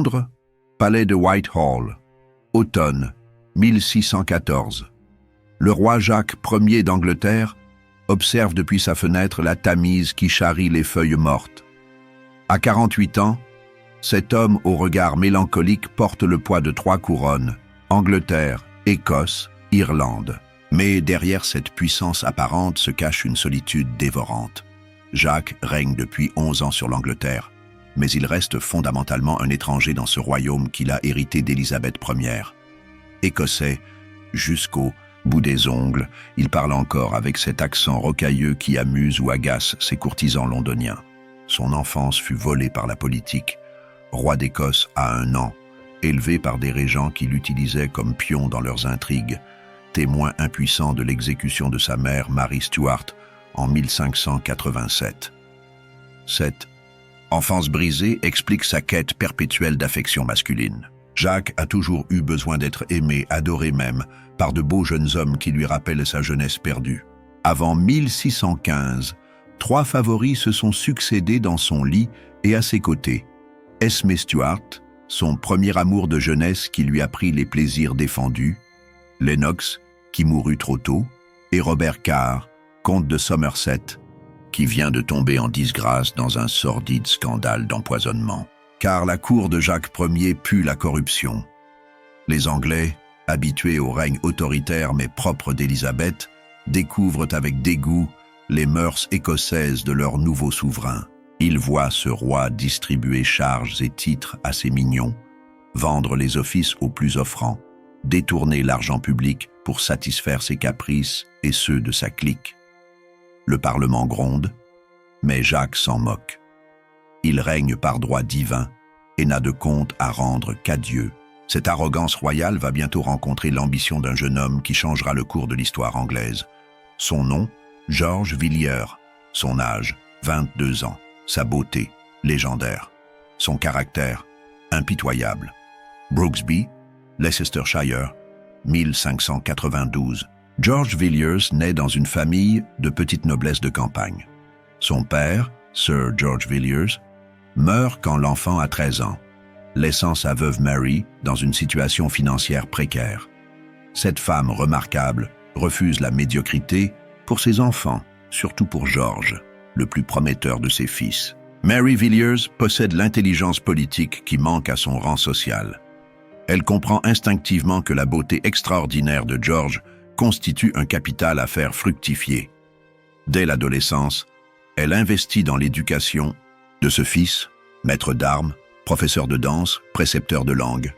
Londres, palais de Whitehall, automne 1614. Le roi Jacques Ier d'Angleterre observe depuis sa fenêtre la Tamise qui charrie les feuilles mortes. À 48 ans, cet homme au regard mélancolique porte le poids de 3 couronnes, Angleterre, Écosse, Irlande. Mais derrière cette puissance apparente se cache une solitude dévorante. Jacques règne depuis 11 ans sur l'Angleterre, mais il reste fondamentalement un étranger dans ce royaume qu'il a hérité d'Élisabeth Ière. Écossais jusqu'au bout des ongles, il parle encore avec cet accent rocailleux qui amuse ou agace ses courtisans londoniens. Son enfance fut volée par la politique. Roi d'Écosse à 1 an, élevé par des régents qui l'utilisaient comme pion dans leurs intrigues, témoin impuissant de l'exécution de sa mère Marie Stuart en 1587. Cette enfance brisée explique sa quête perpétuelle d'affection masculine. Jacques a toujours eu besoin d'être aimé, adoré même, par de beaux jeunes hommes qui lui rappellent sa jeunesse perdue. Avant 1615, 3 favoris se sont succédés dans son lit et à ses côtés. Esme Stuart, son premier amour de jeunesse qui lui apprit les plaisirs défendus, Lennox, qui mourut trop tôt, et Robert Carr, comte de Somerset, qui vient de tomber en disgrâce dans un sordide scandale d'empoisonnement. Car la cour de Jacques Ier pue la corruption. Les Anglais, habitués au règne autoritaire mais propre d'Élisabeth, découvrent avec dégoût les mœurs écossaises de leur nouveau souverain. Ils voient ce roi distribuer charges et titres à ses mignons, vendre les offices aux plus offrants, détourner l'argent public pour satisfaire ses caprices et ceux de sa clique. Le Parlement gronde, mais Jacques s'en moque. Il règne par droit divin et n'a de compte à rendre qu'à Dieu. Cette arrogance royale va bientôt rencontrer l'ambition d'un jeune homme qui changera le cours de l'histoire anglaise. Son nom, George Villiers. Son âge, 22 ans. Sa beauté, légendaire. Son caractère, impitoyable. Brooksby, Leicestershire, 1592. George Villiers naît dans une famille de petite noblesse de campagne. Son père, Sir George Villiers, meurt quand l'enfant a 13 ans, laissant sa veuve Mary dans une situation financière précaire. Cette femme remarquable refuse la médiocrité pour ses enfants, surtout pour George, le plus prometteur de ses fils. Mary Villiers possède l'intelligence politique qui manque à son rang social. Elle comprend instinctivement que la beauté extraordinaire de George constitue un capital à faire fructifier. Dès l'adolescence, elle investit dans l'éducation de ce fils, maître d'armes, professeur de danse, précepteur de langue.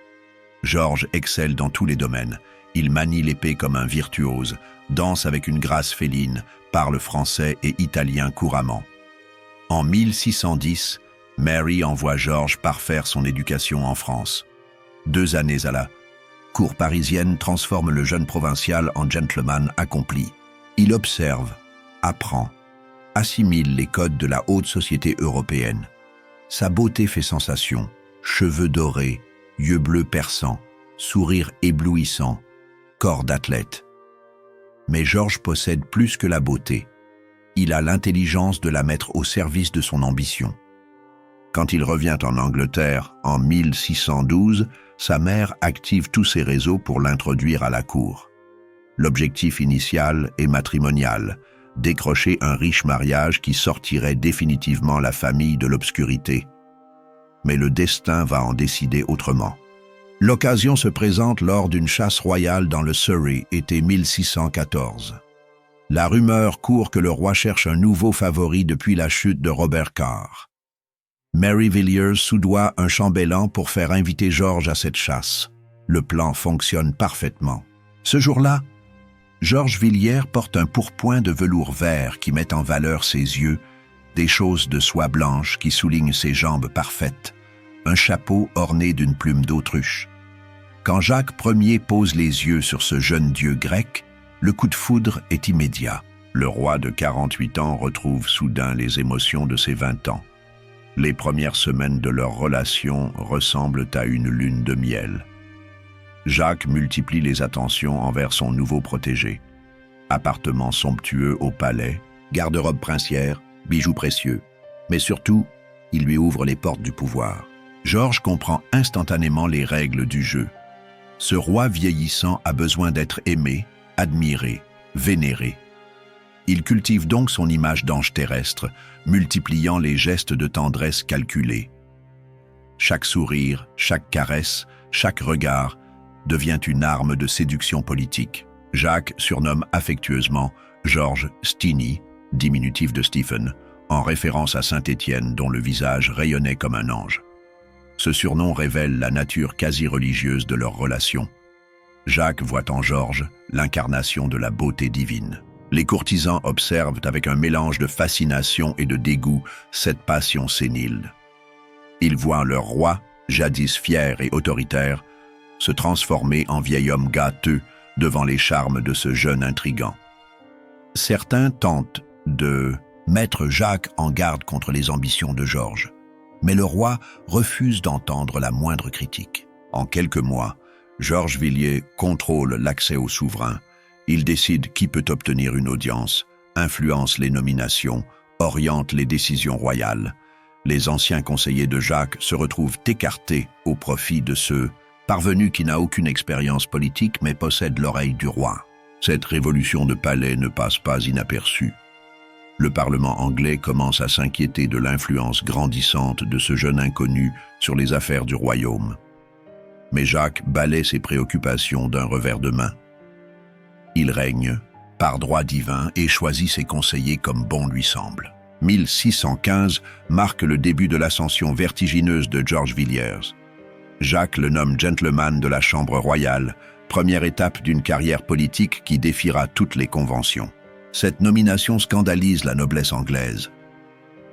George excelle dans tous les domaines. Il manie l'épée comme un virtuose, danse avec une grâce féline, parle français et italien couramment. En 1610, Mary envoie George parfaire son éducation en France. 2 années à la cour parisienne transforment le jeune provincial en gentleman accompli. Il observe, apprend, assimile les codes de la haute société européenne. Sa beauté fait sensation, cheveux dorés, yeux bleus perçants, sourire éblouissant, corps d'athlète. Mais George possède plus que la beauté. Il a l'intelligence de la mettre au service de son ambition. Quand il revient en Angleterre en 1612, sa mère active tous ses réseaux pour l'introduire à la cour. L'objectif initial est matrimonial, décrocher un riche mariage qui sortirait définitivement la famille de l'obscurité. Mais le destin va en décider autrement. L'occasion se présente lors d'une chasse royale dans le Surrey, été 1614. La rumeur court que le roi cherche un nouveau favori depuis la chute de Robert Carr. Mary Villiers soudoie un chambellan pour faire inviter George à cette chasse. Le plan fonctionne parfaitement. Ce jour-là, George Villiers porte un pourpoint de velours vert qui met en valeur ses yeux, des chausses de soie blanche qui soulignent ses jambes parfaites, un chapeau orné d'une plume d'autruche. Quand Jacques Ier pose les yeux sur ce jeune dieu grec, le coup de foudre est immédiat. Le roi de 48 ans retrouve soudain les émotions de ses 20 ans. Les premières semaines de leur relation ressemblent à une lune de miel. Jacques multiplie les attentions envers son nouveau protégé. Appartement somptueux au palais, garde-robe princière, bijoux précieux. Mais surtout, il lui ouvre les portes du pouvoir. George comprend instantanément les règles du jeu. Ce roi vieillissant a besoin d'être aimé, admiré, vénéré. Il cultive donc son image d'ange terrestre, multipliant les gestes de tendresse calculés. Chaque sourire, chaque caresse, chaque regard devient une arme de séduction politique. Jacques surnomme affectueusement George Steenie, diminutif de Stephen, en référence à Saint-Étienne dont le visage rayonnait comme un ange. Ce surnom révèle la nature quasi-religieuse de leur relation. Jacques voit en Georges l'incarnation de la beauté divine. Les courtisans observent avec un mélange de fascination et de dégoût cette passion sénile. Ils voient leur roi, jadis fier et autoritaire, se transformer en vieil homme gâteux devant les charmes de ce jeune intrigant. Certains tentent de mettre Jacques en garde contre les ambitions de Georges, mais le roi refuse d'entendre la moindre critique. En quelques mois, Georges Villiers contrôle l'accès au souverain. Il décide qui peut obtenir une audience, influence les nominations, oriente les décisions royales. Les anciens conseillers de Jacques se retrouvent écartés au profit de ce parvenu qui n'a aucune expérience politique mais possède l'oreille du roi. Cette révolution de palais ne passe pas inaperçue. Le Parlement anglais commence à s'inquiéter de l'influence grandissante de ce jeune inconnu sur les affaires du royaume. Mais Jacques balaie ses préoccupations d'un revers de main. Il règne, par droit divin, et choisit ses conseillers comme bon lui semble. 1615 marque le début de l'ascension vertigineuse de George Villiers. Jacques le nomme gentleman de la Chambre royale, première étape d'une carrière politique qui défiera toutes les conventions. Cette nomination scandalise la noblesse anglaise.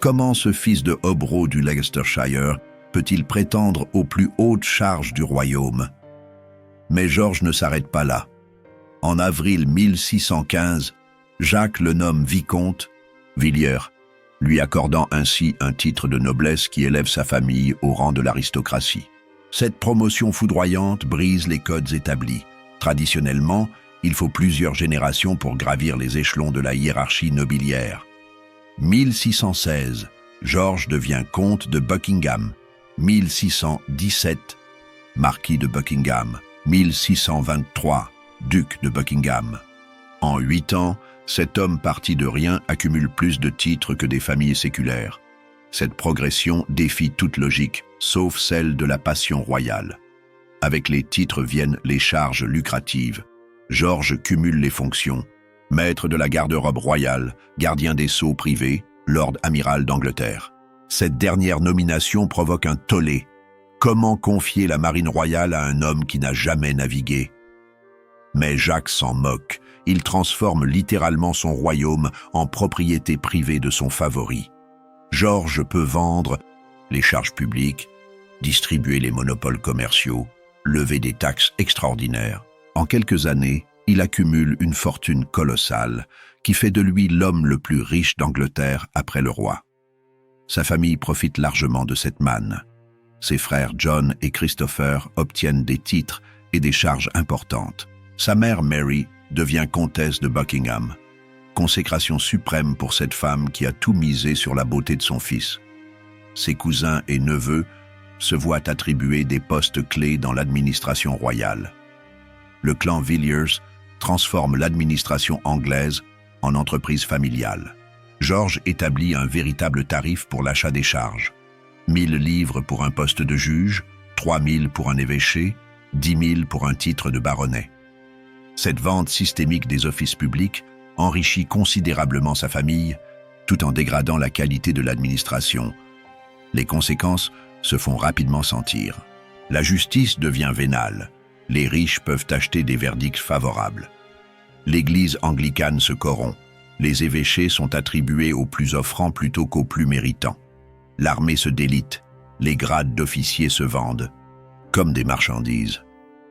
Comment ce fils de hobereau du Leicestershire peut-il prétendre aux plus hautes charges du royaume? Mais Georges ne s'arrête pas là. En avril 1615, Jacques le nomme vicomte Villiers, lui accordant ainsi un titre de noblesse qui élève sa famille au rang de l'aristocratie. Cette promotion foudroyante brise les codes établis. Traditionnellement, il faut plusieurs générations pour gravir les échelons de la hiérarchie nobiliaire. 1616, Georges devient comte de Buckingham. 1617, marquis de Buckingham. 1623, duc de Buckingham. En 8 ans, cet homme parti de rien accumule plus de titres que des familles séculaires. Cette progression défie toute logique, sauf celle de la passion royale. Avec les titres viennent les charges lucratives. Georges cumule les fonctions. Maître de la garde-robe royale, gardien des sceaux privés, Lord amiral d'Angleterre. Cette dernière nomination provoque un tollé. Comment confier la marine royale à un homme qui n'a jamais navigué? Mais Jacques s'en moque. Il transforme littéralement son royaume en propriété privée de son favori. Georges peut vendre les charges publiques, distribuer les monopoles commerciaux, lever des taxes extraordinaires. En quelques années, il accumule une fortune colossale qui fait de lui l'homme le plus riche d'Angleterre après le roi. Sa famille profite largement de cette manne. Ses frères John et Christopher obtiennent des titres et des charges importantes. Sa mère Mary devient comtesse de Buckingham. Consécration suprême pour cette femme qui a tout misé sur la beauté de son fils. Ses cousins et neveux se voient attribuer des postes clés dans l'administration royale. Le clan Villiers transforme l'administration anglaise en entreprise familiale. Georges établit un véritable tarif pour l'achat des charges. 1000 livres pour un poste de juge, 3000 pour un évêché, 10 000 pour un titre de baronnet. Cette vente systémique des offices publics enrichit considérablement sa famille, tout en dégradant la qualité de l'administration. Les conséquences se font rapidement sentir. La justice devient vénale. Les riches peuvent acheter des verdicts favorables. L'Église anglicane se corrompt. Les évêchés sont attribués aux plus offrants plutôt qu'aux plus méritants. L'armée se délite. Les grades d'officiers se vendent comme des marchandises.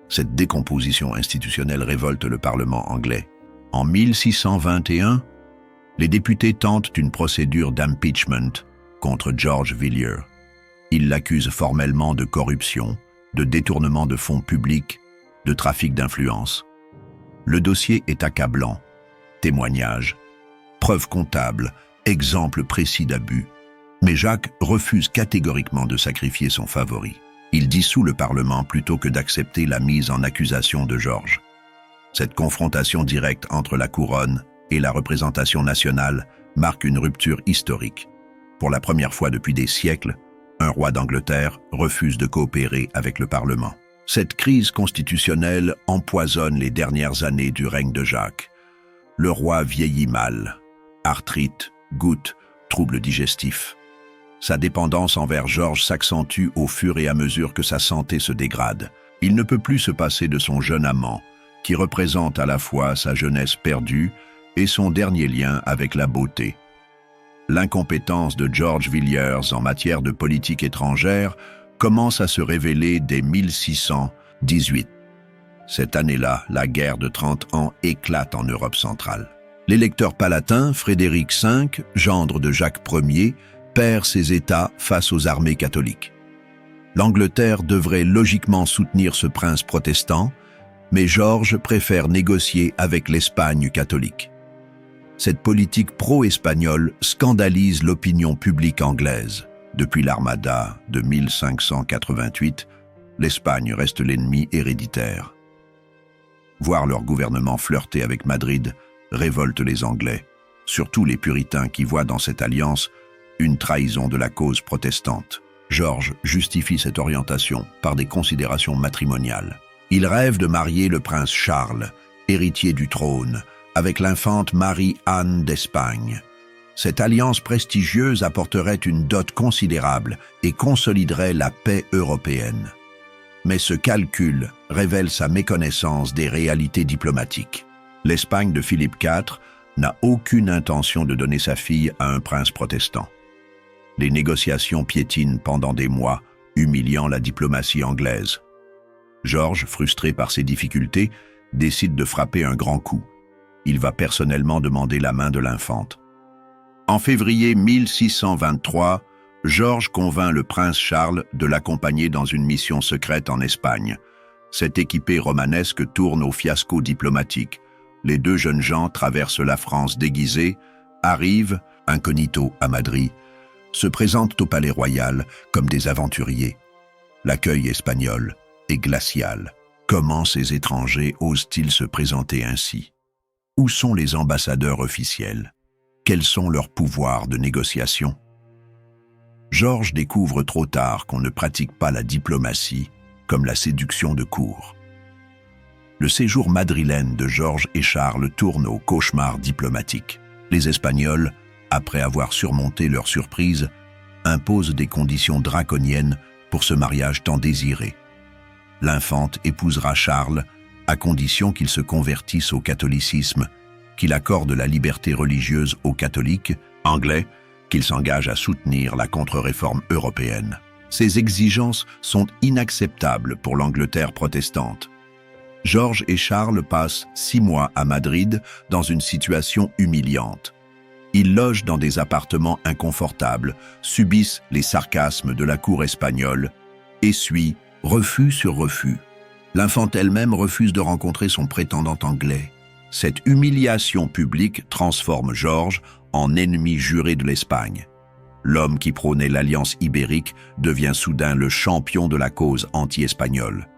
Cette décomposition institutionnelle révolte le Parlement anglais. En 1621, les députés tentent une procédure d'impeachment contre George Villiers. Ils l'accusent formellement de corruption, de détournement de fonds publics, de trafic d'influence. Le dossier est accablant. Témoignages, preuves comptables, exemples précis d'abus. Mais Jacques refuse catégoriquement de sacrifier son favori. Il dissout le Parlement plutôt que d'accepter la mise en accusation de Georges. Cette confrontation directe entre la couronne et la représentation nationale marque une rupture historique. Pour la première fois depuis des siècles, un roi d'Angleterre refuse de coopérer avec le Parlement. Cette crise constitutionnelle empoisonne les dernières années du règne de Jacques. Le roi vieillit mal, arthrite, gouttes, troubles digestifs. Sa dépendance envers Georges s'accentue au fur et à mesure que sa santé se dégrade. Il ne peut plus se passer de son jeune amant, qui représente à la fois sa jeunesse perdue et son dernier lien avec la beauté. L'incompétence de George Villiers en matière de politique étrangère commence à se révéler dès 1618. Cette année-là, la guerre de 30 ans éclate en Europe centrale. L'électeur palatin, Frédéric V, gendre de Jacques Ier, perd ses États face aux armées catholiques. L'Angleterre devrait logiquement soutenir ce prince protestant, mais Georges préfère négocier avec l'Espagne catholique. Cette politique pro-espagnole scandalise l'opinion publique anglaise. Depuis l'Armada de 1588, l'Espagne reste l'ennemi héréditaire. Voir leur gouvernement flirter avec Madrid révolte les Anglais, surtout les puritains qui voient dans cette alliance une trahison de la cause protestante. Georges justifie cette orientation par des considérations matrimoniales. Il rêve de marier le prince Charles, héritier du trône, avec l'infante Marie-Anne d'Espagne. Cette alliance prestigieuse apporterait une dot considérable et consoliderait la paix européenne. Mais ce calcul révèle sa méconnaissance des réalités diplomatiques. L'Espagne de Philippe IV n'a aucune intention de donner sa fille à un prince protestant. Les négociations piétinent pendant des mois, humiliant la diplomatie anglaise. Georges, frustré par ces difficultés, décide de frapper un grand coup. Il va personnellement demander la main de l'infante. En février 1623, Georges convainc le prince Charles de l'accompagner dans une mission secrète en Espagne. Cette équipée romanesque tourne au fiasco diplomatique. Les deux jeunes gens traversent la France déguisés, arrivent, incognito à Madrid, se présentent au palais royal comme des aventuriers. L'accueil espagnol est glacial. Comment ces étrangers osent-ils se présenter ainsi? Où sont les ambassadeurs officiels? Quels sont leurs pouvoirs de négociation? Georges découvre trop tard qu'on ne pratique pas la diplomatie comme la séduction de cour. Le séjour madrilène de Georges et Charles tourne au cauchemar diplomatique. Les Espagnols, après avoir surmonté leur surprise, imposent des conditions draconiennes pour ce mariage tant désiré. L'infante épousera Charles à condition qu'il se convertisse au catholicisme, qu'il accorde la liberté religieuse aux catholiques anglais, qu'il s'engage à soutenir la contre-réforme européenne. Ces exigences sont inacceptables pour l'Angleterre protestante. Georges et Charles passent 6 mois à Madrid dans une situation humiliante. Ils logent dans des appartements inconfortables, subissent les sarcasmes de la cour espagnole, essuient refus sur refus. L'infante elle-même refuse de rencontrer son prétendant anglais. Cette humiliation publique transforme Georges en ennemi juré de l'Espagne. L'homme qui prônait l'alliance ibérique devient soudain le champion de la cause anti-espagnole.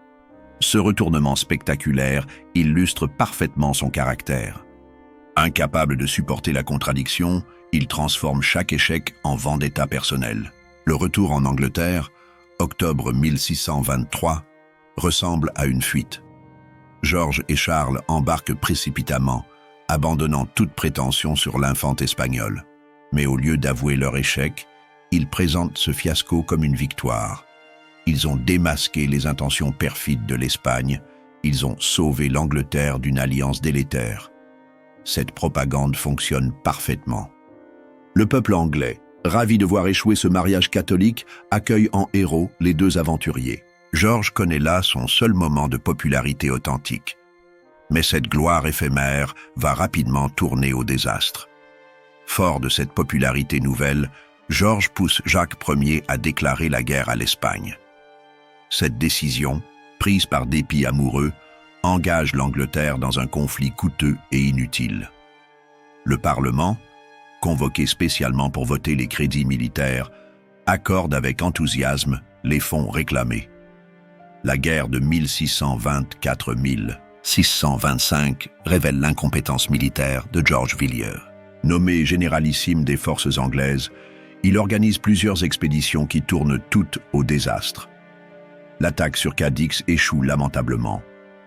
Ce retournement spectaculaire illustre parfaitement son caractère. Incapable de supporter la contradiction, il transforme chaque échec en vendetta personnelle. Le retour en Angleterre, octobre 1623, ressemble à une fuite. Georges et Charles embarquent précipitamment, abandonnant toute prétention sur l'infante espagnole. Mais au lieu d'avouer leur échec, ils présentent ce fiasco comme une victoire. Ils ont démasqué les intentions perfides de l'Espagne, ils ont sauvé l'Angleterre d'une alliance délétère. Cette propagande fonctionne parfaitement. Le peuple anglais, ravi de voir échouer ce mariage catholique, accueille en héros les deux aventuriers. Georges connaît là son seul moment de popularité authentique. Mais cette gloire éphémère va rapidement tourner au désastre. Fort de cette popularité nouvelle, Georges pousse Jacques Ier à déclarer la guerre à l'Espagne. Cette décision, prise par dépit amoureux, engage l'Angleterre dans un conflit coûteux et inutile. Le Parlement, convoqués spécialement pour voter les crédits militaires, accorde avec enthousiasme les fonds réclamés. La guerre de 1624-1625 révèle l'incompétence militaire de George Villiers. Nommé généralissime des forces anglaises, il organise plusieurs expéditions qui tournent toutes au désastre. L'attaque sur Cadix échoue lamentablement.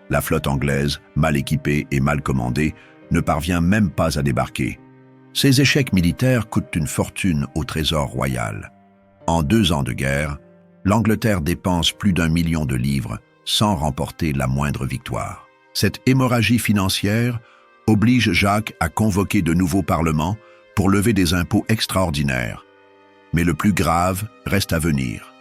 La flotte anglaise, mal équipée et mal commandée, ne parvient même pas à débarquer. Ces échecs militaires coûtent une fortune au trésor royal. En 2 ans de guerre, l'Angleterre dépense plus d'1 million de livres sans remporter la moindre victoire. Cette hémorragie financière oblige Jacques à convoquer de nouveaux parlements pour lever des impôts extraordinaires. Mais le plus grave reste à venir.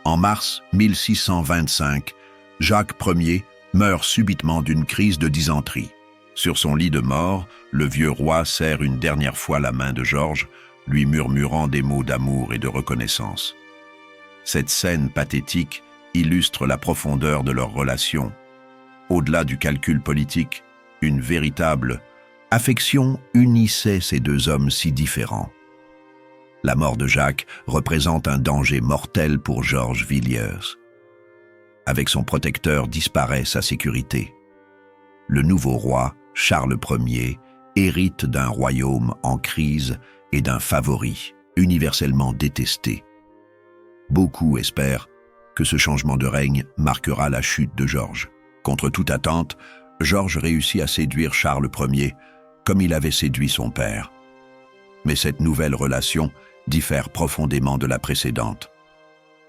En mars 1625, Jacques Ier meurt subitement d'une crise de dysenterie. Sur son lit de mort, le vieux roi serre une dernière fois la main de Georges, lui murmurant des mots d'amour et de reconnaissance. Cette scène pathétique illustre la profondeur de leur relation. Au-delà du calcul politique, une véritable affection unissait ces 2 hommes si différents. La mort de Jacques représente un danger mortel pour George Villiers. Avec son protecteur disparaît sa sécurité. Le nouveau roi, Charles Ier, hérite d'un royaume en crise et d'un favori, universellement détesté. Beaucoup espèrent que ce changement de règne marquera la chute de Georges. Contre toute attente, Georges réussit à séduire Charles Ier, comme il avait séduit son père. Mais cette nouvelle relation diffère profondément de la précédente.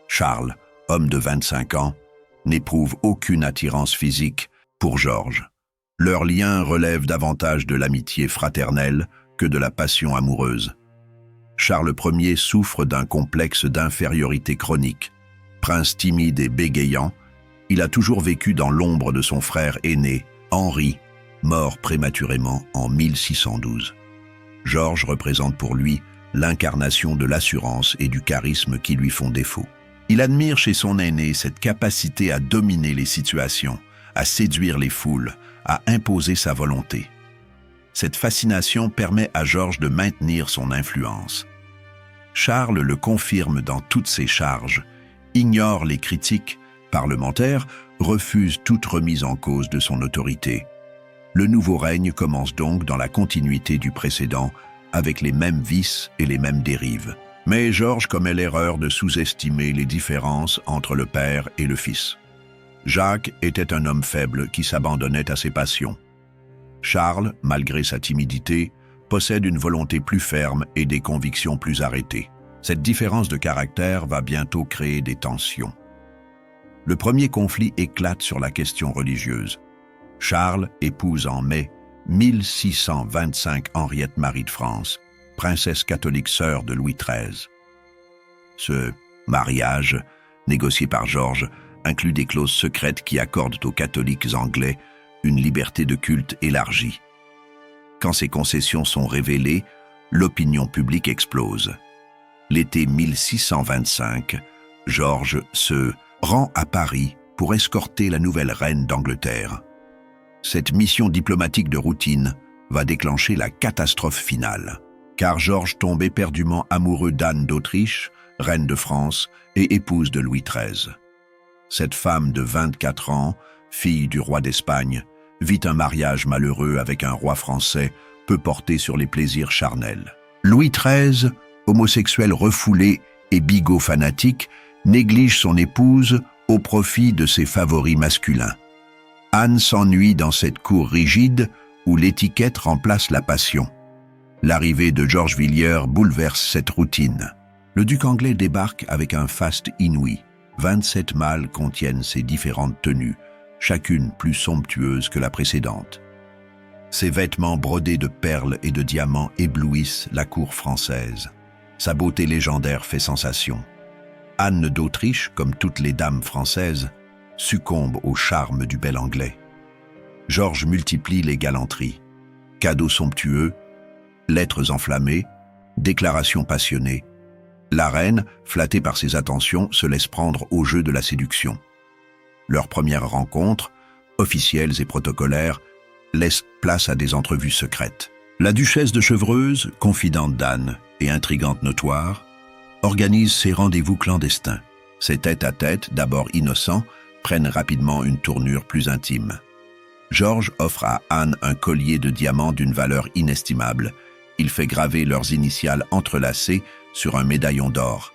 Charles, homme de 25 ans, n'éprouve aucune attirance physique pour Georges. Leur lien relève davantage de l'amitié fraternelle que de la passion amoureuse. Charles Ier souffre d'un complexe d'infériorité chronique. Prince timide et bégayant, il a toujours vécu dans l'ombre de son frère aîné, Henri, mort prématurément en 1612. Georges représente pour lui l'incarnation de l'assurance et du charisme qui lui font défaut. Il admire chez son aîné cette capacité à dominer les situations, à séduire les foules, à imposer sa volonté. Cette fascination permet à Georges de maintenir son influence. Charles le confirme dans toutes ses charges, ignore les critiques parlementaires, refuse toute remise en cause de son autorité. Le nouveau règne commence donc dans la continuité du précédent, avec les mêmes vices et les mêmes dérives. Mais Georges commet l'erreur de sous-estimer les différences entre le père et le fils. Jacques était un homme faible qui s'abandonnait à ses passions. Charles, malgré sa timidité, possède une volonté plus ferme et des convictions plus arrêtées. Cette différence de caractère va bientôt créer des tensions. Le premier conflit éclate sur la question religieuse. Charles épouse en mai 1625 Henriette Marie de France, princesse catholique sœur de Louis XIII. Ce mariage, négocié par Georges, inclut des clauses secrètes qui accordent aux catholiques anglais une liberté de culte élargie. Quand ces concessions sont révélées, l'opinion publique explose. L'été 1625, Georges se rend à Paris pour escorter la nouvelle reine d'Angleterre. Cette mission diplomatique de routine va déclencher la catastrophe finale, car Georges tombe éperdument amoureux d'Anne d'Autriche, reine de France et épouse de Louis XIII. Cette femme de 24 ans, fille du roi d'Espagne, vit un mariage malheureux avec un roi français peu porté sur les plaisirs charnels. Louis XIII, homosexuel refoulé et bigot fanatique, néglige son épouse au profit de ses favoris masculins. Anne s'ennuie dans cette cour rigide où l'étiquette remplace la passion. L'arrivée de George Villiers bouleverse cette routine. Le duc anglais débarque avec un faste inouï. 27 malles contiennent ses différentes tenues, chacune plus somptueuse que la précédente. Ses vêtements brodés de perles et de diamants éblouissent la cour française. Sa beauté légendaire fait sensation. Anne d'Autriche, comme toutes les dames françaises, succombe au charme du bel anglais. Georges multiplie les galanteries. Cadeaux somptueux, lettres enflammées, déclarations passionnées. La reine, flattée par ses attentions, se laisse prendre au jeu de la séduction. Leur première rencontre, officielles et protocolaires, laisse place à des entrevues secrètes. La duchesse de Chevreuse, confidente d'Anne et intrigante notoire, organise ses rendez-vous clandestins. Ses tête-à-tête, d'abord innocents, prennent rapidement une tournure plus intime. Georges offre à Anne un collier de diamants d'une valeur inestimable. Il fait graver leurs initiales entrelacées sur un médaillon d'or.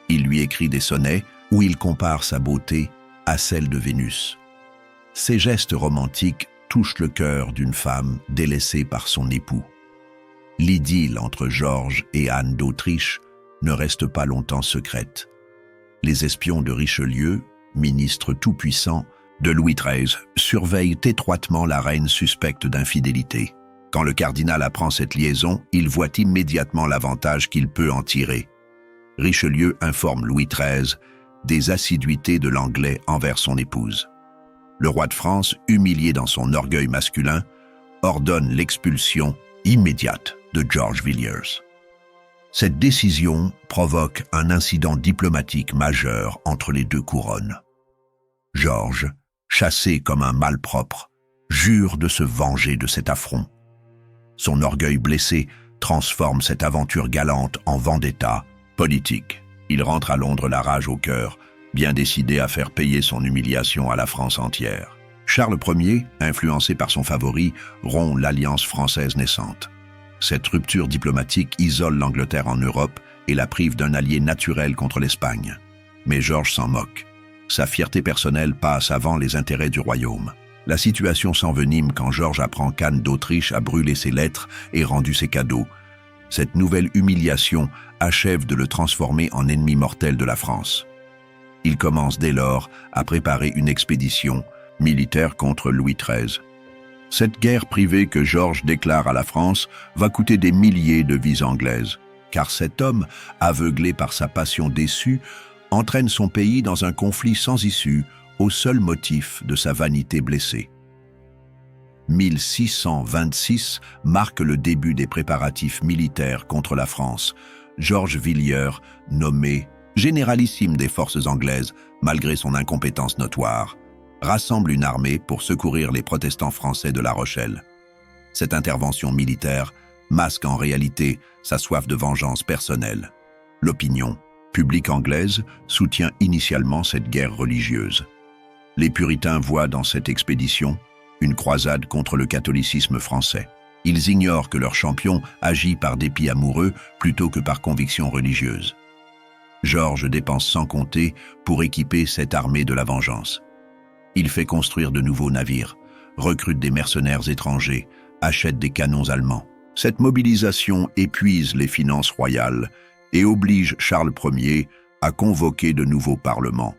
Il lui écrit des sonnets où il compare sa beauté à celle de Vénus. Ces gestes romantiques touchent le cœur d'une femme délaissée par son époux. L'idylle entre Georges et Anne d'Autriche ne reste pas longtemps secrète. Les espions de Richelieu, ministre tout-puissant de Louis XIII, surveillent étroitement la reine suspecte d'infidélité. Quand le cardinal apprend cette liaison, il voit immédiatement l'avantage qu'il peut en tirer. Richelieu informe Louis XIII des assiduités de l'Anglais envers son épouse. Le roi de France, humilié dans son orgueil masculin, ordonne l'expulsion immédiate de George Villiers. Cette décision provoque un incident diplomatique majeur entre les deux couronnes. Georges, chassé comme un malpropre, jure de se venger de cet affront. Son orgueil blessé transforme cette aventure galante en vendetta politique. Il rentre à Londres la rage au cœur, bien décidé à faire payer son humiliation à la France entière. Charles Ier, influencé par son favori, rompt l'alliance française naissante. Cette rupture diplomatique isole l'Angleterre en Europe et la prive d'un allié naturel contre l'Espagne. Mais Georges s'en moque. Sa fierté personnelle passe avant les intérêts du royaume. La situation s'envenime quand Georges apprend qu'Anne d'Autriche a brûlé ses lettres et rendu ses cadeaux. Cette nouvelle humiliation achève de le transformer en ennemi mortel de la France. Il commence dès lors à préparer une expédition militaire contre Louis XIII. Cette guerre privée que Georges déclare à la France va coûter des milliers de vies anglaises, car cet homme, aveuglé par sa passion déçue, entraîne son pays dans un conflit sans issue au seul motif de sa vanité blessée. 1626 marque le début des préparatifs militaires contre la France. Georges Villiers, nommé généralissime des forces anglaises malgré son incompétence notoire, rassemble une armée pour secourir les protestants français de La Rochelle. Cette intervention militaire masque en réalité sa soif de vengeance personnelle. L'opinion publique anglaise soutient initialement cette guerre religieuse. Les puritains voient dans cette expédition une croisade contre le catholicisme français. Ils ignorent que leur champion agit par dépit amoureux plutôt que par conviction religieuse. Georges dépense sans compter pour équiper cette armée de la vengeance. Il fait construire de nouveaux navires, recrute des mercenaires étrangers, achète des canons allemands. Cette mobilisation épuise les finances royales et oblige Charles Ier à convoquer de nouveaux parlements.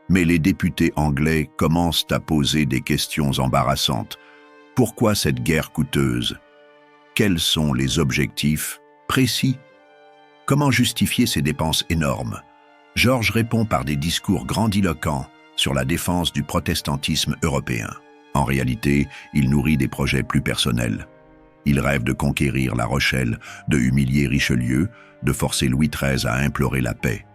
Mais les députés anglais commencent à poser des questions embarrassantes. Pourquoi cette guerre coûteuse? Quels sont les objectifs précis? Comment justifier ces dépenses énormes? Georges répond par des discours grandiloquents sur la défense du protestantisme européen. En réalité, il nourrit des projets plus personnels. Il rêve de conquérir La Rochelle, de humilier Richelieu, de forcer Louis XIII à implorer la paix.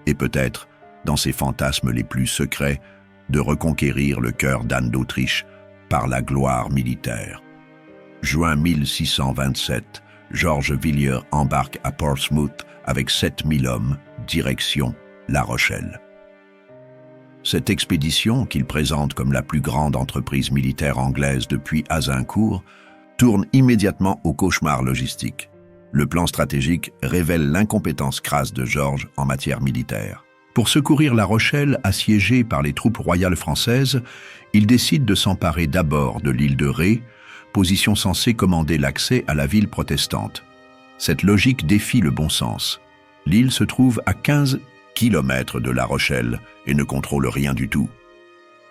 Et peut-être, dans ses fantasmes les plus secrets, de reconquérir le cœur d'Anne d'Autriche par la gloire militaire. Juin 1627, Georges Villiers embarque à Portsmouth avec 7000 hommes, direction La Rochelle. Cette expédition, qu'il présente comme la plus grande entreprise militaire anglaise depuis Azincourt, tourne immédiatement au cauchemar logistique. Le plan stratégique révèle l'incompétence crasse de Georges en matière militaire. Pour secourir La Rochelle, assiégée par les troupes royales françaises, il décide de s'emparer d'abord de l'île de Ré, position censée commander l'accès à la ville protestante. Cette logique défie le bon sens. L'île se trouve à 15 kilomètres de La Rochelle et ne contrôle rien du tout.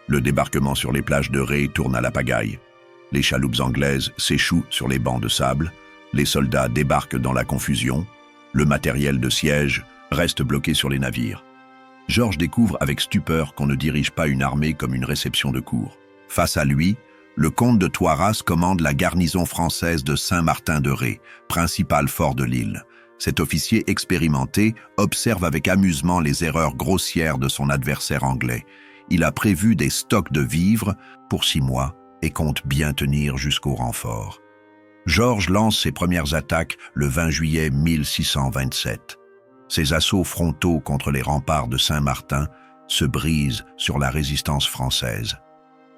Le débarquement sur les plages de Ré tourne à la pagaille. Les chaloupes anglaises s'échouent sur les bancs de sable, les soldats débarquent dans la confusion, le matériel de siège reste bloqué sur les navires. Georges découvre avec stupeur qu'on ne dirige pas une armée comme une réception de cour. Face à lui, le comte de Toiras commande la garnison française de Saint-Martin-de-Ré, principal fort de l'île. Cet officier expérimenté observe avec amusement les erreurs grossières de son adversaire anglais. Il a prévu des stocks de vivres pour 6 mois et compte bien tenir jusqu'au renfort. Georges lance ses premières attaques le 20 juillet 1627. Ses assauts frontaux contre les remparts de Saint-Martin se brisent sur la résistance française.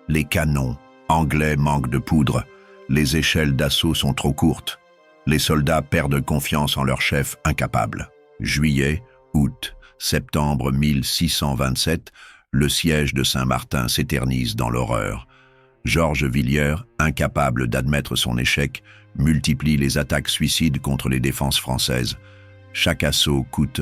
Les canons anglais manquent de poudre, les échelles d'assaut sont trop courtes. Les soldats perdent confiance en leur chef incapable. Juillet, août, septembre 1627, le siège de Saint-Martin s'éternise dans l'horreur. Georges Villiers, incapable d'admettre son échec, multiplie les attaques suicides contre les défenses françaises. Chaque assaut coûte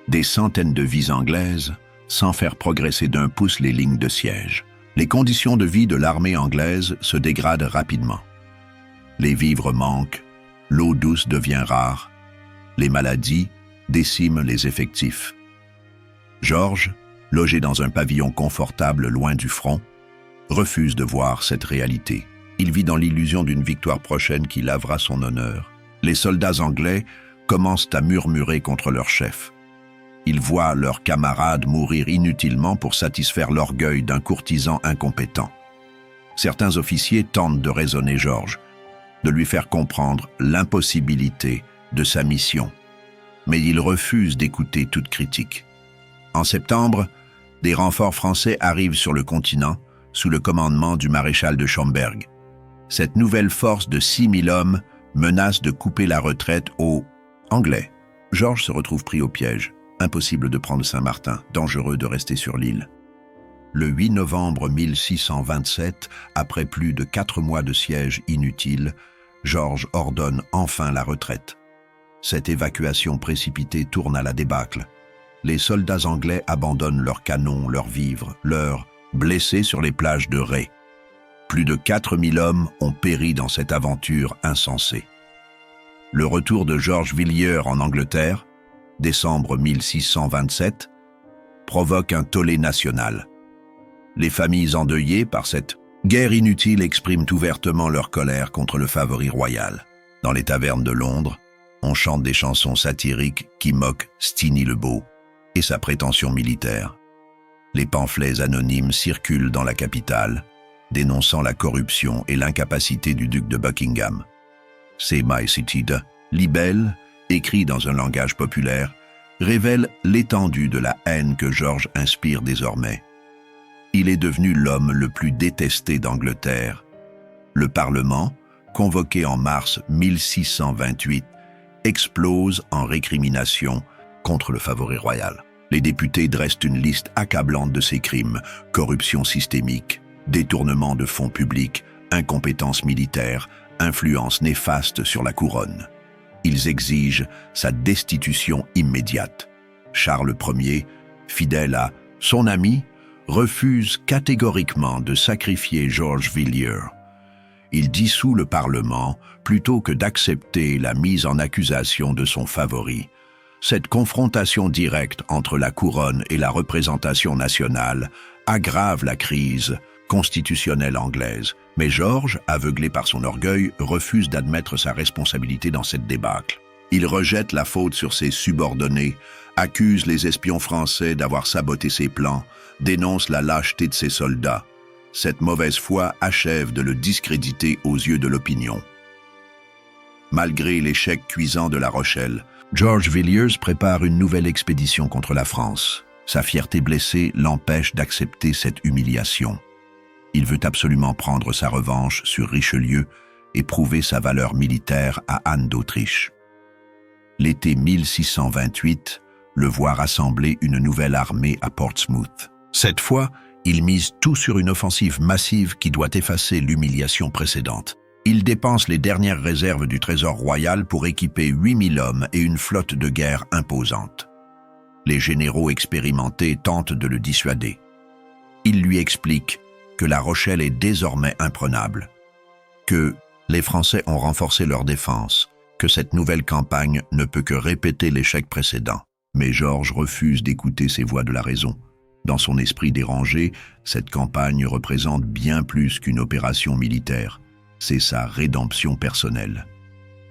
des centaines de vies anglaises sans faire progresser d'un pouce les lignes de siège. Les conditions de vie de l'armée anglaise se dégradent rapidement. Les vivres manquent, l'eau douce devient rare, les maladies déciment les effectifs. Georges, logé dans un pavillon confortable loin du front, refuse de voir cette réalité. Il vit dans l'illusion d'une victoire prochaine qui lavera son honneur. Les soldats anglais commencent à murmurer contre leur chef. Ils voient leurs camarades mourir inutilement pour satisfaire l'orgueil d'un courtisan incompétent. Certains officiers tentent de raisonner Georges, de lui faire comprendre l'impossibilité de sa mission. Mais il refuse d'écouter toute critique. En septembre, des renforts français arrivent sur le continent sous le commandement du maréchal de Schomberg. Cette nouvelle force de 6 000 hommes menace de couper la retraite aux Anglais. Georges se retrouve pris au piège. Impossible de prendre Saint-Martin, dangereux de rester sur l'île. Le 8 novembre 1627, après plus de 4 mois de siège inutile, Georges ordonne enfin la retraite. Cette évacuation précipitée tourne à la débâcle. Les soldats anglais abandonnent leurs canons, leurs vivres, leurs blessés sur les plages de Ré. Plus de 4 000 hommes ont péri dans cette aventure insensée. Le retour de Georges Villiers en Angleterre, décembre 1627, provoque un tollé national. Les familles endeuillées par cette guerre inutile expriment ouvertement leur colère contre le favori royal. Dans les tavernes de Londres, on chante des chansons satiriques qui moquent Steenie le Beau et sa prétention militaire. Les pamphlets anonymes circulent dans la capitale, dénonçant la corruption et l'incapacité du duc de Buckingham. C'est My City de libelle, écrit dans un langage populaire, révèle l'étendue de la haine que Georges inspire désormais. Il est devenu l'homme le plus détesté d'Angleterre. Le Parlement, convoqué en mars 1628, explose en récrimination contre le favori royal. Les députés dressent une liste accablante de ses crimes: corruption systémique, détournement de fonds publics, incompétence militaire, influence néfaste sur la couronne. Ils exigent sa destitution immédiate. Charles Ier, fidèle à son ami, refuse catégoriquement de sacrifier Georges Villiers. Il dissout le Parlement plutôt que d'accepter la mise en accusation de son favori. Cette confrontation directe entre la couronne et la représentation nationale aggrave la crise constitutionnelle anglaise. Mais Georges, aveuglé par son orgueil, refuse d'admettre sa responsabilité dans cette débâcle. Il rejette la faute sur ses subordonnés, accuse les espions français d'avoir saboté ses plans, dénonce la lâcheté de ses soldats. Cette mauvaise foi achève de le discréditer aux yeux de l'opinion. Malgré l'échec cuisant de La Rochelle, Georges Villiers prépare une nouvelle expédition contre la France. Sa fierté blessée l'empêche d'accepter cette humiliation. Il veut absolument prendre sa revanche sur Richelieu et prouver sa valeur militaire à Anne d'Autriche. L'été 1628 le voit rassembler une nouvelle armée à Portsmouth. Cette fois, il mise tout sur une offensive massive qui doit effacer l'humiliation précédente. Il dépense les dernières réserves du trésor royal pour équiper 8 000 hommes et une flotte de guerre imposante. Les généraux expérimentés tentent de le dissuader. Ils lui expliquent que La Rochelle est désormais imprenable, que les Français ont renforcé leur défense, que cette nouvelle campagne ne peut que répéter l'échec précédent. Mais Georges refuse d'écouter ces voix de la raison. Dans son esprit dérangé, cette campagne représente bien plus qu'une opération militaire. C'est sa rédemption personnelle.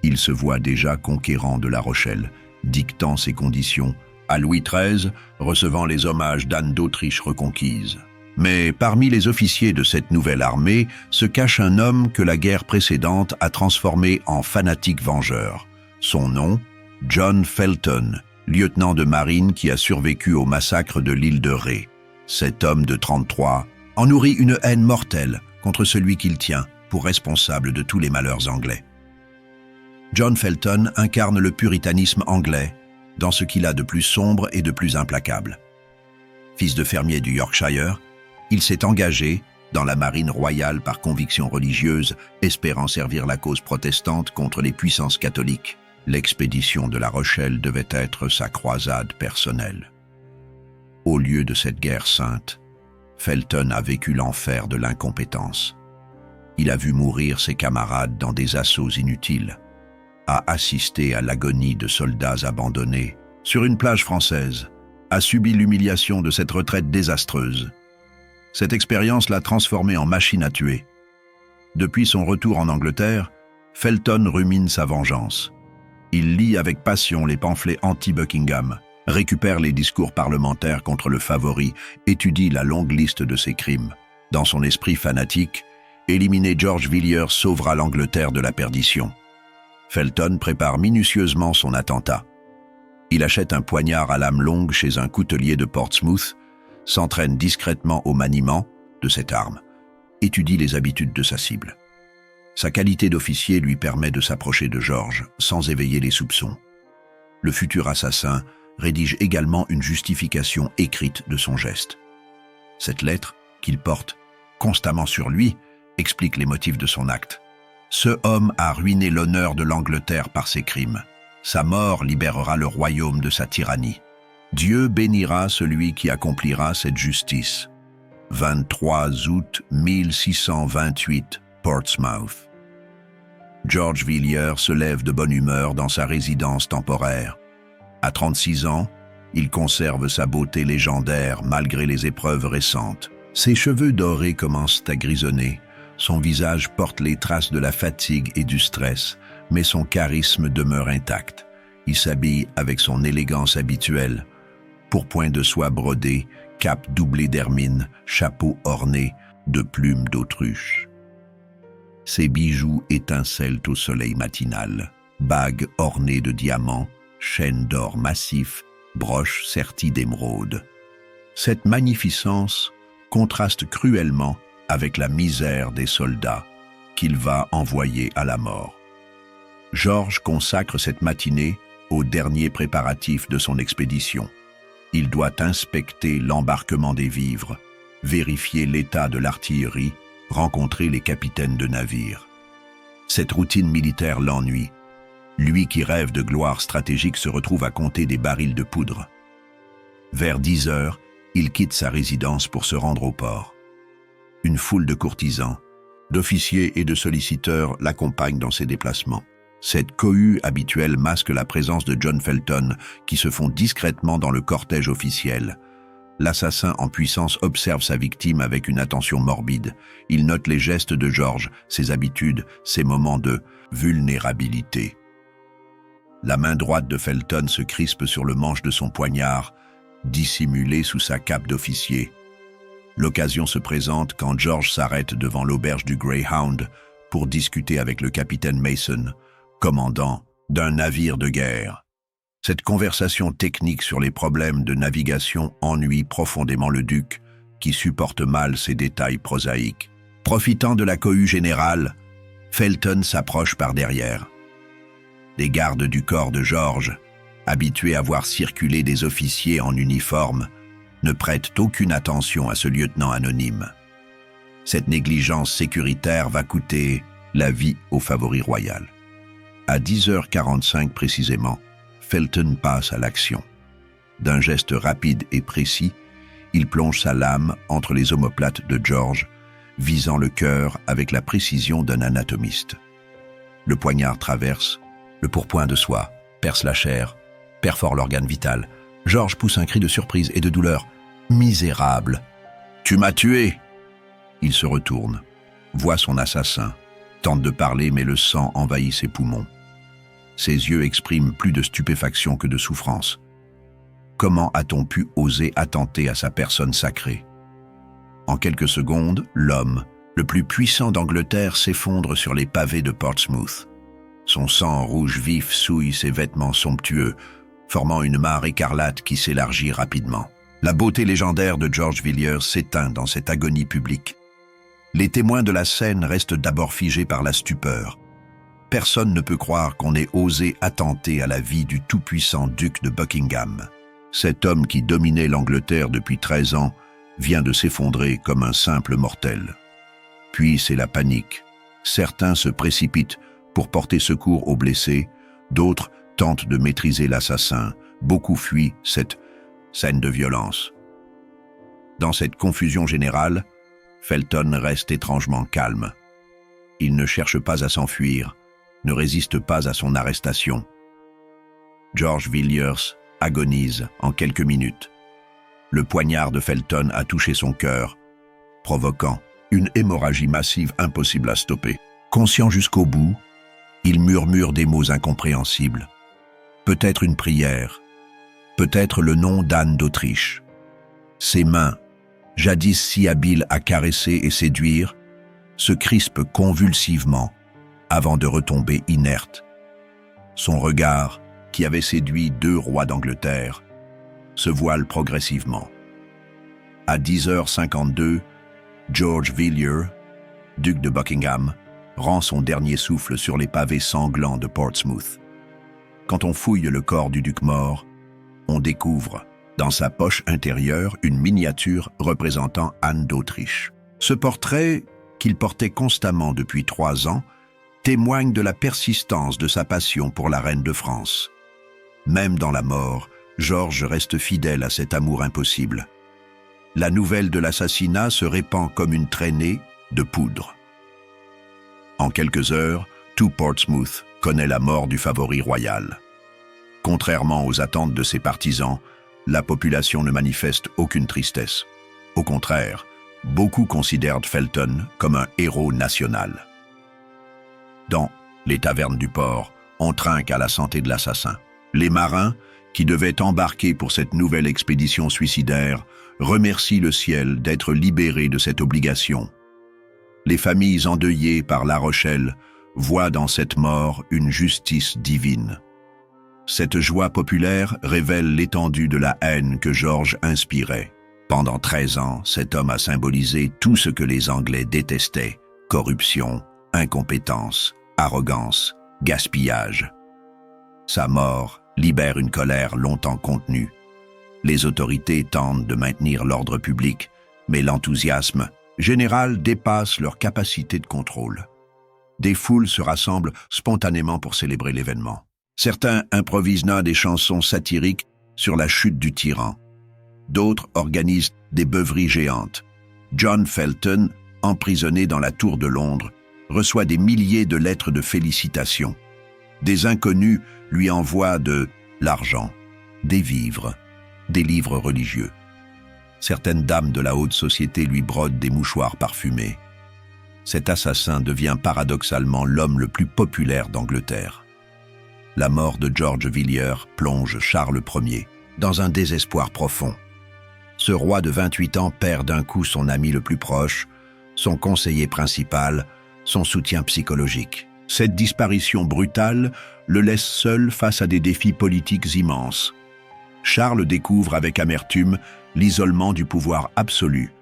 Il se voit déjà conquérant de La Rochelle, dictant ses conditions, à Louis XIII, recevant les hommages d'Anne d'Autriche reconquise. Mais parmi les officiers de cette nouvelle armée se cache un homme que la guerre précédente a transformé en fanatique vengeur. Son nom, John Felton, lieutenant de marine qui a survécu au massacre de l'île de Ré. Cet homme de 33 en nourrit une haine mortelle contre celui qu'il tient pour responsable de tous les malheurs anglais. John Felton incarne le puritanisme anglais dans ce qu'il a de plus sombre et de plus implacable. Fils de fermier du Yorkshire, il s'est engagé dans la marine royale par conviction religieuse, espérant servir la cause protestante contre les puissances catholiques. L'expédition de La Rochelle devait être sa croisade personnelle. Au lieu de cette guerre sainte, Felton a vécu l'enfer de l'incompétence. Il a vu mourir ses camarades dans des assauts inutiles, a assisté à l'agonie de soldats abandonnés sur une plage française, a subi l'humiliation de cette retraite désastreuse. Cette expérience l'a transformé en machine à tuer. Depuis son retour en Angleterre, Felton rumine sa vengeance. Il lit avec passion les pamphlets anti-Buckingham, récupère les discours parlementaires contre le favori, étudie la longue liste de ses crimes. Dans son esprit fanatique, éliminer George Villiers sauvera l'Angleterre de la perdition. Felton prépare minutieusement son attentat. Il achète un poignard à lame longue chez un coutelier de Portsmouth, s'entraîne discrètement au maniement de cette arme, étudie les habitudes de sa cible. Sa qualité d'officier lui permet de s'approcher de George sans éveiller les soupçons. Le futur assassin rédige également une justification écrite de son geste. Cette lettre, qu'il porte constamment sur lui, explique les motifs de son acte. Ce homme a ruiné l'honneur de l'Angleterre par ses crimes. Sa mort libérera le royaume de sa tyrannie. Dieu bénira celui qui accomplira cette justice. 23 août 1628, Portsmouth. George Villiers se lève de bonne humeur dans sa résidence temporaire. À 36 ans, il conserve sa beauté légendaire malgré les épreuves récentes. Ses cheveux dorés commencent à grisonner. Son visage porte les traces de la fatigue et du stress, mais son charisme demeure intact. Il s'habille avec son élégance habituelle. Pourpoint de soie brodée, cape doublée d'hermine, chapeau orné de plumes d'autruche. Ses bijoux étincellent au soleil matinal. Bagues ornées de diamants, chaînes d'or massif, broches serties d'émeraude. Cette magnificence contraste cruellement avec la misère des soldats qu'il va envoyer à la mort. George consacre cette matinée aux derniers préparatifs de son expédition. Il doit inspecter l'embarquement des vivres, vérifier l'état de l'artillerie, rencontrer les capitaines de navires. Cette routine militaire l'ennuie. Lui qui rêve de gloire stratégique se retrouve à compter des barils de poudre. Vers 10 heures, il quitte sa résidence pour se rendre au port. Une foule de courtisans, d'officiers et de solliciteurs l'accompagnent dans ses déplacements. Cette cohue habituelle masque la présence de John Felton, qui se fond discrètement dans le cortège officiel. L'assassin en puissance observe sa victime avec une attention morbide. Il note les gestes de George, ses habitudes, ses moments de vulnérabilité. La main droite de Felton se crispe sur le manche de son poignard, dissimulé sous sa cape d'officier. L'occasion se présente quand George s'arrête devant l'auberge du Greyhound pour discuter avec le capitaine Mason, commandant d'un navire de guerre. Cette conversation technique sur les problèmes de navigation ennuie profondément le duc, qui supporte mal ces détails prosaïques. Profitant de la cohue générale, Felton s'approche par derrière. Les gardes du corps de George, habitués à voir circuler des officiers en uniforme, ne prêtent aucune attention à ce lieutenant anonyme. Cette négligence sécuritaire va coûter la vie au favori royal. À 10h45 précisément, Felton passe à l'action. D'un geste rapide et précis, il plonge sa lame entre les omoplates de George, visant le cœur avec la précision d'un anatomiste. Le poignard traverse le pourpoint de soie, perce la chair, perfore l'organe vital. George pousse un cri de surprise et de douleur. « Misérable ! Tu m'as tué !» Il se retourne, voit son assassin, tente de parler mais le sang envahit ses poumons. Ses yeux expriment plus de stupéfaction que de souffrance. Comment a-t-on pu oser attenter à sa personne sacrée? En quelques secondes, l'homme, le plus puissant d'Angleterre, s'effondre sur les pavés de Portsmouth. Son sang rouge vif souille ses vêtements somptueux, formant une mare écarlate qui s'élargit rapidement. La beauté légendaire de George Villiers s'éteint dans cette agonie publique. Les témoins de la scène restent d'abord figés par la stupeur. Personne ne peut croire qu'on ait osé attenter à la vie du tout-puissant duc de Buckingham. Cet homme qui dominait l'Angleterre depuis 13 ans vient de s'effondrer comme un simple mortel. Puis c'est la panique. Certains se précipitent pour porter secours aux blessés, d'autres tentent de maîtriser l'assassin. Beaucoup fuient cette scène de violence. Dans cette confusion générale, Felton reste étrangement calme. Il ne cherche pas à s'enfuir, ne résiste pas à son arrestation. George Villiers agonise en quelques minutes. Le poignard de Felton a touché son cœur, provoquant une hémorragie massive impossible à stopper. Conscient jusqu'au bout, il murmure des mots incompréhensibles. Peut-être une prière, peut-être le nom d'Anne d'Autriche. Ses mains, jadis si habiles à caresser et séduire, se crispent convulsivement avant de retomber inerte. Son regard, qui avait séduit 2 rois d'Angleterre, se voile progressivement. À 10h52, George Villiers, duc de Buckingham, rend son dernier souffle sur les pavés sanglants de Portsmouth. Quand on fouille le corps du duc mort, on découvre, dans sa poche intérieure, une miniature représentant Anne d'Autriche. Ce portrait, qu'il portait constamment depuis 3 ans, témoigne de la persistance de sa passion pour la reine de France. Même dans la mort, George reste fidèle à cet amour impossible. La nouvelle de l'assassinat se répand comme une traînée de poudre. En quelques heures, tout Portsmouth connaît la mort du favori royal. Contrairement aux attentes de ses partisans, la population ne manifeste aucune tristesse. Au contraire, beaucoup considèrent Felton comme un héros national. Dans les tavernes du port, on trinque à la santé de l'assassin. Les marins, qui devaient embarquer pour cette nouvelle expédition suicidaire, remercient le ciel d'être libérés de cette obligation. Les familles endeuillées par La Rochelle voient dans cette mort une justice divine. Cette joie populaire révèle l'étendue de la haine que George inspirait. Pendant 13 ans, cet homme a symbolisé tout ce que les Anglais détestaient: corruption, incompétence, arrogance, gaspillage. Sa mort libère une colère longtemps contenue. Les autorités tentent de maintenir l'ordre public, mais l'enthousiasme général dépasse leur capacité de contrôle. Des foules se rassemblent spontanément pour célébrer l'événement. Certains improvisent des chansons satiriques sur la chute du tyran. D'autres organisent des beuveries géantes. John Felton, emprisonné dans la Tour de Londres, reçoit des milliers de lettres de félicitations. Des inconnus lui envoient de l'argent, des vivres, des livres religieux. Certaines dames de la haute société lui brodent des mouchoirs parfumés. Cet assassin devient paradoxalement l'homme le plus populaire d'Angleterre. La mort de George Villiers plonge Charles Ier dans un désespoir profond. Ce roi de 28 ans perd d'un coup son ami le plus proche, son conseiller principal, son soutien psychologique. Cette disparition brutale le laisse seul face à des défis politiques immenses. Charles découvre avec amertume l'isolement du pouvoir absolu.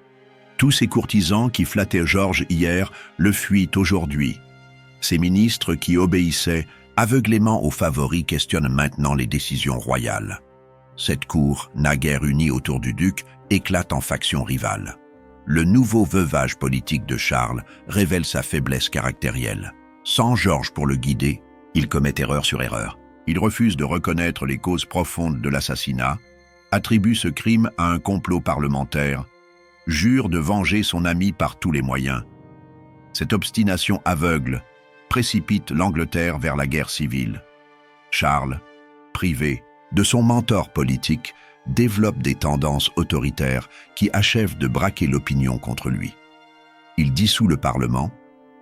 Tous ces courtisans qui flattaient George hier le fuient aujourd'hui. Ces ministres qui obéissaient aveuglément aux favoris questionnent maintenant les décisions royales. Cette cour, naguère unie autour du duc, éclate en factions rivales. Le nouveau veuvage politique de Charles révèle sa faiblesse caractérielle. Sans George pour le guider, il commet erreur sur erreur. Il refuse de reconnaître les causes profondes de l'assassinat, attribue ce crime à un complot parlementaire, jure de venger son ami par tous les moyens. Cette obstination aveugle précipite l'Angleterre vers la guerre civile. Charles, privé de son mentor politique, développe des tendances autoritaires qui achèvent de braquer l'opinion contre lui. Il dissout le Parlement,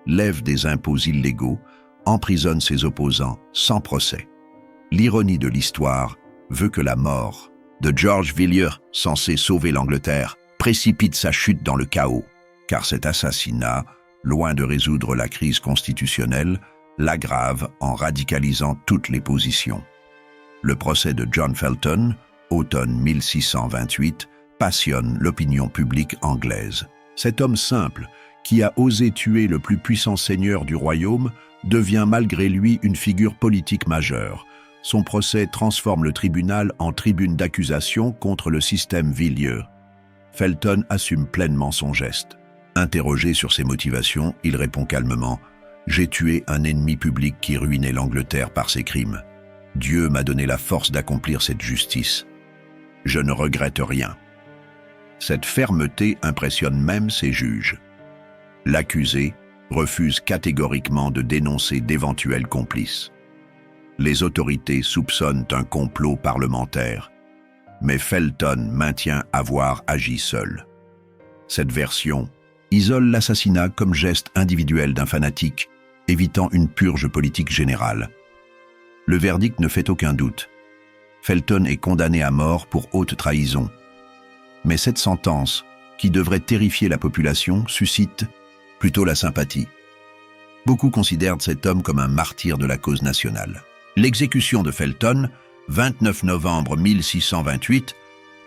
lève des impôts illégaux, emprisonne ses opposants sans procès. L'ironie de l'histoire veut que la mort de George Villiers, censé sauver l'Angleterre, précipite sa chute dans le chaos, car cet assassinat, loin de résoudre la crise constitutionnelle, l'aggrave en radicalisant toutes les positions. Le procès de John Felton, automne 1628, passionne l'opinion publique anglaise. Cet homme simple, qui a osé tuer le plus puissant seigneur du royaume, devient malgré lui une figure politique majeure. Son procès transforme le tribunal en tribune d'accusation contre le système Villiers. Felton assume pleinement son geste. Interrogé sur ses motivations, il répond calmement « J'ai tué un ennemi public qui ruinait l'Angleterre par ses crimes. Dieu m'a donné la force d'accomplir cette justice. Je ne regrette rien. » Cette fermeté impressionne même ses juges. L'accusé refuse catégoriquement de dénoncer d'éventuels complices. Les autorités soupçonnent un complot parlementaire, mais Felton maintient avoir agi seul. Cette version isole l'assassinat comme geste individuel d'un fanatique, évitant une purge politique générale. Le verdict ne fait aucun doute. Felton est condamné à mort pour haute trahison. Mais cette sentence, qui devrait terrifier la population, suscite plutôt la sympathie. Beaucoup considèrent cet homme comme un martyr de la cause nationale. L'exécution de Felton, 29 novembre 1628,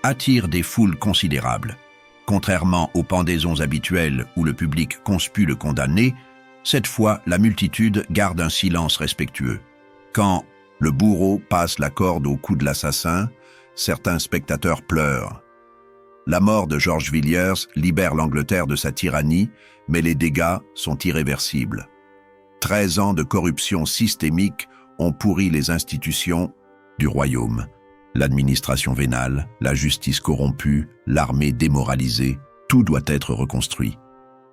attire des foules considérables. Contrairement aux pendaisons habituelles où le public conspue le condamné, cette fois, la multitude garde un silence respectueux. Quand le bourreau passe la corde au cou de l'assassin, certains spectateurs pleurent. La mort de George Villiers libère l'Angleterre de sa tyrannie, mais les dégâts sont irréversibles. 13 ans de corruption systémique ont pourri les institutions du royaume. L'administration vénale, la justice corrompue, l'armée démoralisée, tout doit être reconstruit.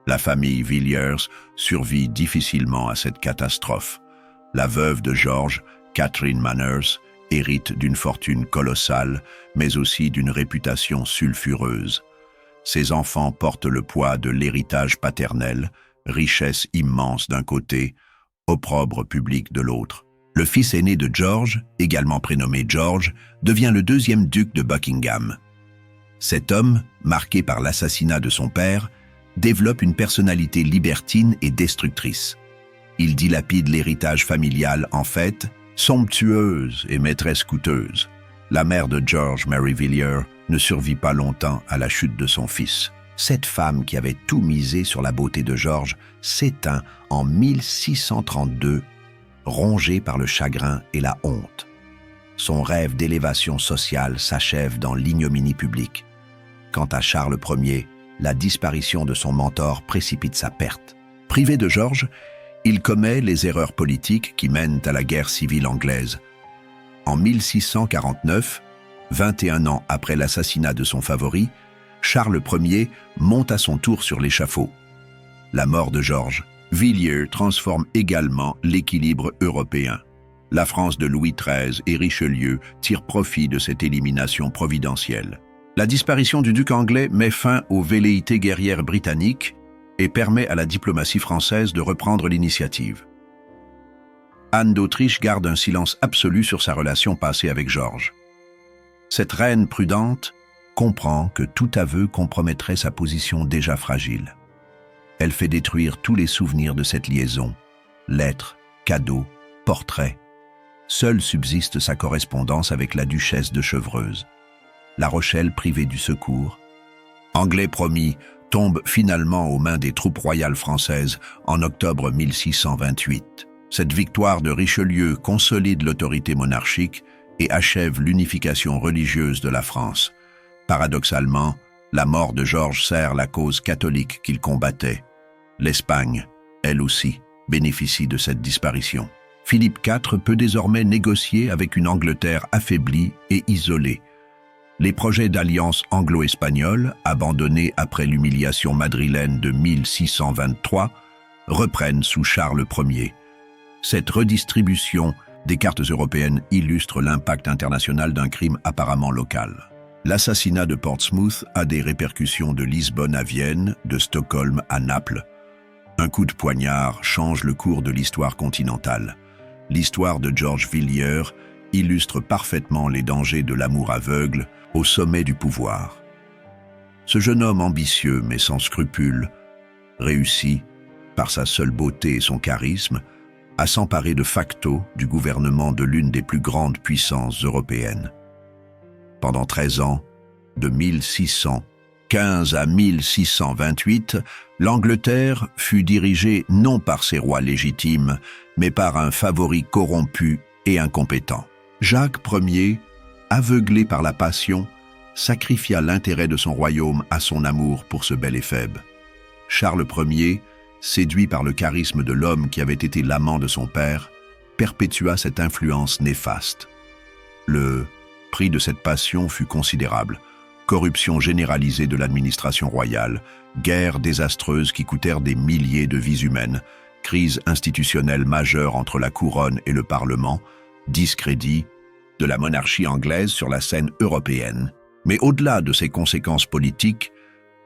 La famille Villiers survit difficilement à cette catastrophe. La veuve de George, Catherine Manners, hérite d'une fortune colossale, mais aussi d'une réputation sulfureuse. Ses enfants portent le poids de l'héritage paternel, richesse immense d'un côté, opprobre public de l'autre. Le fils aîné de George, également prénommé George, devient le deuxième duc de Buckingham. Cet homme, marqué par l'assassinat de son père, développe une personnalité libertine et destructrice. Il dilapide l'héritage familial en fait, somptueuse et maîtresse coûteuse. La mère de George, Mary Villiers, ne survit pas longtemps à la chute de son fils. Cette femme qui avait tout misé sur la beauté de George s'éteint en 1632, rongée par le chagrin et la honte. Son rêve d'élévation sociale s'achève dans l'ignominie publique. Quant à Charles Ier, la disparition de son mentor précipite sa perte. Privé de George, il commet les erreurs politiques qui mènent à la guerre civile anglaise. En 1649, 21 ans après l'assassinat de son favori, Charles Ier monte à son tour sur l'échafaud. La mort de George Villiers transforme également l'équilibre européen. La France de Louis XIII et Richelieu tirent profit de cette élimination providentielle. La disparition du duc anglais met fin aux velléités guerrières britanniques et permet à la diplomatie française de reprendre l'initiative. Anne d'Autriche garde un silence absolu sur sa relation passée avec George. Cette reine prudente comprend que tout aveu compromettrait sa position déjà fragile. Elle fait détruire tous les souvenirs de cette liaison, lettres, cadeaux, portraits. Seule subsiste sa correspondance avec la duchesse de Chevreuse. La Rochelle privée du secours. Anglais promis tombe finalement aux mains des troupes royales françaises en octobre 1628. Cette victoire de Richelieu consolide l'autorité monarchique et achève l'unification religieuse de la France. Paradoxalement, la mort de George sert la cause catholique qu'il combattait. L'Espagne, elle aussi, bénéficie de cette disparition. Philippe IV peut désormais négocier avec une Angleterre affaiblie et isolée. Les projets d'alliance anglo-espagnole, abandonnés après l'humiliation madrilène de 1623, reprennent sous Charles Ier. Cette redistribution des cartes européennes illustre l'impact international d'un crime apparemment local. L'assassinat de Portsmouth a des répercussions de Lisbonne à Vienne, de Stockholm à Naples. Un coup de poignard change le cours de l'histoire continentale. L'histoire de George Villiers illustre parfaitement les dangers de l'amour aveugle au sommet du pouvoir. Ce jeune homme ambitieux mais sans scrupules réussit, par sa seule beauté et son charisme, à s'emparer de facto du gouvernement de l'une des plus grandes puissances européennes. Pendant 13 ans, de 1615 à 1628, l'Angleterre fut dirigée non par ses rois légitimes, mais par un favori corrompu et incompétent. Jacques Ier, aveuglé par la passion, sacrifia l'intérêt de son royaume à son amour pour ce bel éphèbe. Charles Ier, séduit par le charisme de l'homme qui avait été l'amant de son père, perpétua cette influence néfaste. Le prix de cette passion fut considérable. Corruption généralisée de l'administration royale, guerres désastreuses qui coûtèrent des milliers de vies humaines, crise institutionnelle majeure entre la couronne et le Parlement, discrédit de la monarchie anglaise sur la scène européenne. Mais au-delà de ces conséquences politiques,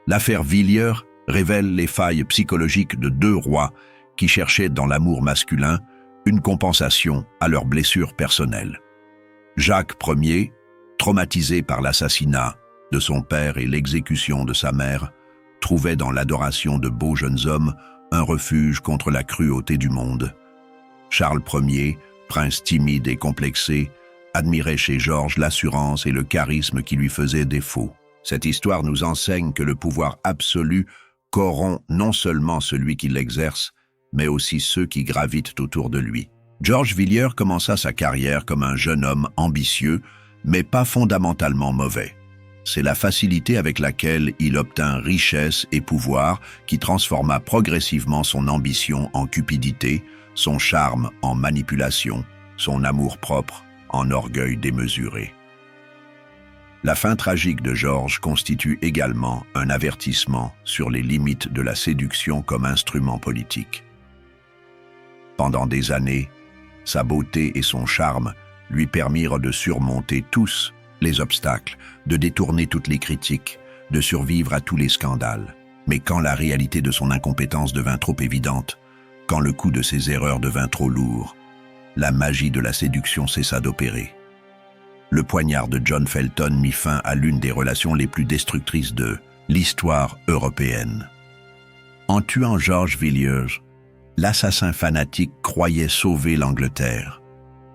l'affaire Villiers révèle les failles psychologiques de deux rois qui cherchaient dans l'amour masculin une compensation à leurs blessures personnelles. Jacques Ier, traumatisé par l'assassinat de son père et l'exécution de sa mère, trouvait dans l'adoration de beaux jeunes hommes un refuge contre la cruauté du monde. Charles Ier, prince timide et complexé, admirait chez Georges l'assurance et le charisme qui lui faisaient défaut. Cette histoire nous enseigne que le pouvoir absolu corrompt non seulement celui qui l'exerce, mais aussi ceux qui gravitent autour de lui. Georges Villiers commença sa carrière comme un jeune homme ambitieux, mais pas fondamentalement mauvais. C'est la facilité avec laquelle il obtint richesse et pouvoir qui transforma progressivement son ambition en cupidité, son charme en manipulation, son amour-propre en orgueil démesuré. La fin tragique de Georges constitue également un avertissement sur les limites de la séduction comme instrument politique. Pendant des années, sa beauté et son charme lui permirent de surmonter tous les obstacles, de détourner toutes les critiques, de survivre à tous les scandales. Mais quand la réalité de son incompétence devint trop évidente, quand le coût de ses erreurs devint trop lourd, la magie de la séduction cessa d'opérer. Le poignard de John Felton mit fin à l'une des relations les plus destructrices de l'histoire européenne. En tuant Georges Villiers, l'assassin fanatique croyait sauver l'Angleterre.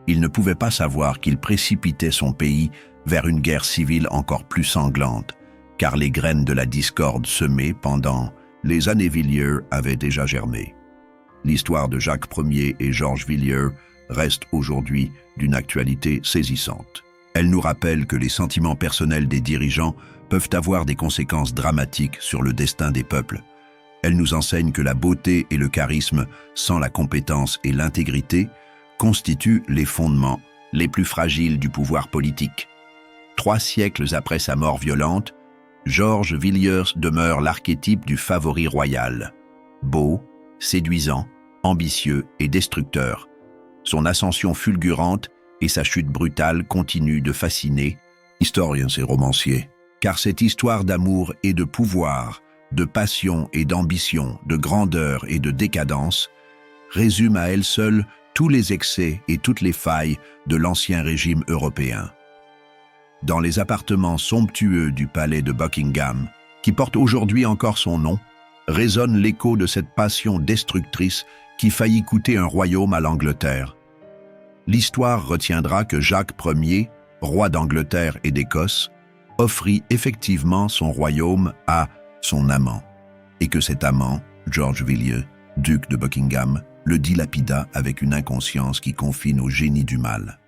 Il ne pouvait pas savoir qu'il précipitait son pays vers une guerre civile encore plus sanglante, car les graines de la discorde semées pendant les années Villiers avaient déjà germé. L'histoire de Jacques Ier et Georges Villiers reste aujourd'hui d'une actualité saisissante. Elle nous rappelle que les sentiments personnels des dirigeants peuvent avoir des conséquences dramatiques sur le destin des peuples. Elle nous enseigne que la beauté et le charisme, sans la compétence et l'intégrité, constituent les fondements les plus fragiles du pouvoir politique. 3 siècles après sa mort violente, Georges Villiers demeure l'archétype du favori royal. Beau, séduisant, ambitieux et destructeur. Son ascension fulgurante et sa chute brutale continuent de fasciner historiens et romanciers. Car cette histoire d'amour et de pouvoir, de passion et d'ambition, de grandeur et de décadence, résume à elle seule tous les excès et toutes les failles de l'ancien régime européen. Dans les appartements somptueux du palais de Buckingham, qui porte aujourd'hui encore son nom, résonne l'écho de cette passion destructrice qui faillit coûter un royaume à l'Angleterre. L'histoire retiendra que Jacques Ier, roi d'Angleterre et d'Écosse, offrit effectivement son royaume à son amant, et que cet amant, Georges Villiers, duc de Buckingham, le dilapida avec une inconscience qui confine au génie du mal.